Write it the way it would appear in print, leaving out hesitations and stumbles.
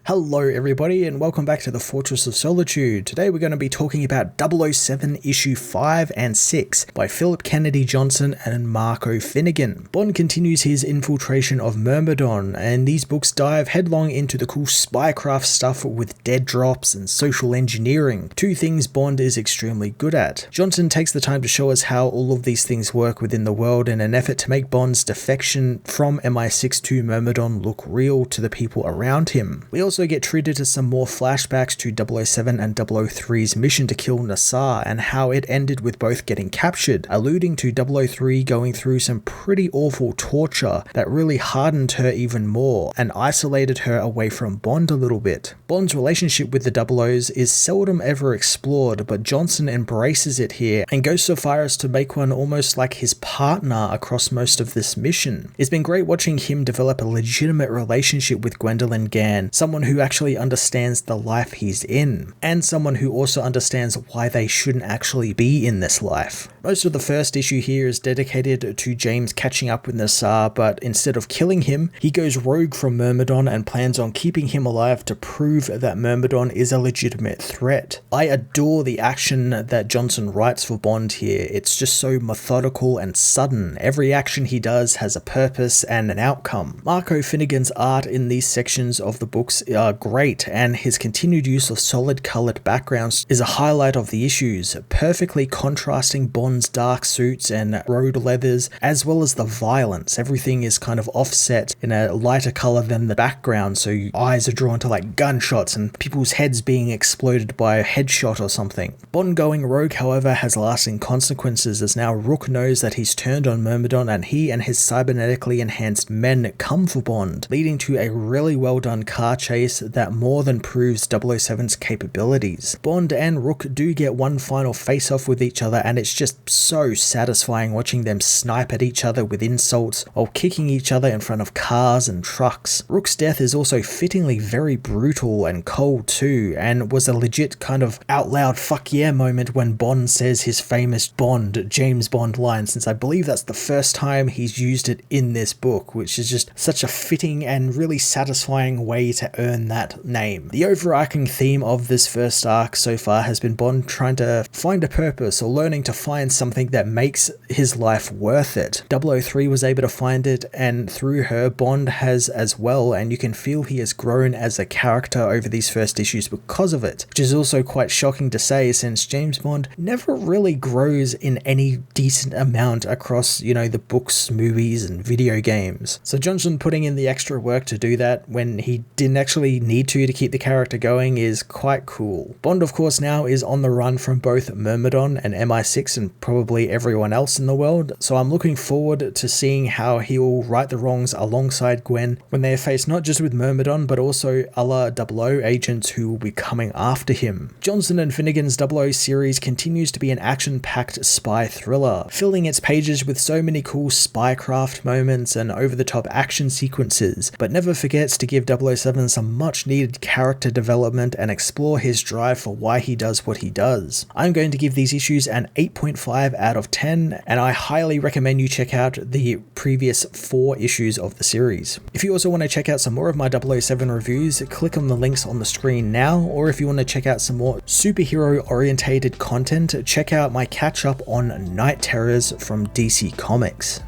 Hello everybody and welcome back to the Fortress of Solitude. Today we're going to be talking about 007 issue 5 and 6 by Philip Kennedy Johnson and Marco Finnegan. Bond continues his infiltration of Myrmidon, and these books dive headlong into the cool spycraft stuff with dead drops and social engineering, two things Bond is extremely good at. Johnson takes the time to show us how all of these things work within the world in an effort to make Bond's defection from MI6 to Myrmidon look real to the people around him. We also get treated to some more flashbacks to 007 and 003's mission to kill Nassar and how it ended with both getting captured, alluding to 003 going through some pretty awful torture that really hardened her even more and isolated her away from Bond a little bit. Bond's relationship with the 00s is seldom ever explored, but Johnson embraces it here and goes so far as to make one almost like his partner across most of this mission. It's been great watching him develop a legitimate relationship with Gwendolyn Gann, someone who actually understands the life he's in, and someone who also understands why they shouldn't actually be in this life. Most of the first issue here is dedicated to James catching up with Nassar, but instead of killing him, he goes rogue from Myrmidon and plans on keeping him alive to prove that Myrmidon is a legitimate threat. I adore the action that Johnson writes for Bond here. It's just so methodical and sudden. Every action he does has a purpose and an outcome. Marco Finnegan's art in these sections of the books are great, and his continued use of solid coloured backgrounds is a highlight of the issues, perfectly contrasting Bond's dark suits and road leathers, as well as the violence. Everything is kind of offset in a lighter colour than the background, so your eyes are drawn to like gunshots and people's heads being exploded by a headshot or something. Bond going rogue, however, has lasting consequences, as now Rook knows that he's turned on Myrmidon and he and his cybernetically enhanced men come for Bond, leading to a really well done car chase that more than proves 007's capabilities. Bond and Rook do get one final face-off with each other, and it's just so satisfying watching them snipe at each other with insults while kicking each other in front of cars and trucks. Rook's death is also fittingly very brutal and cold too, and was a legit kind of out loud fuck yeah moment when Bond says his famous James Bond line, since I believe that's the first time he's used it in this book, which is just such a fitting and really satisfying way to earn that name. The overarching theme of this first arc so far has been Bond trying to find a purpose or learning to find something that makes his life worth it. 003 was able to find it, and through her, Bond has as well, and you can feel he has grown as a character over these first issues because of it, which is also quite shocking to say, since James Bond never really grows in any decent amount across, the books, movies, and video games. So Johnson putting in the extra work to do that when he didn't actually need to keep the character going is quite cool. Bond, of course, now is on the run from both Myrmidon and MI6 and probably everyone else in the world, so I'm looking forward to seeing how he will right the wrongs alongside Gwen when they are faced not just with Myrmidon but also other 00 agents who will be coming after him. Johnson and Finnegan's 00 series continues to be an action-packed spy thriller, filling its pages with so many cool spycraft moments and over-the-top action sequences, but never forgets to give 007 some much-needed character development and explore his drive for why he does what he does. I'm going to give these issues an 8.5 out of 10, and I highly recommend you check out the previous 4 issues of the series. If you also want to check out some more of my 007 reviews, click on the links on the screen now, or if you want to check out some more superhero-orientated content, check out my catch-up on Night Terrors from DC Comics.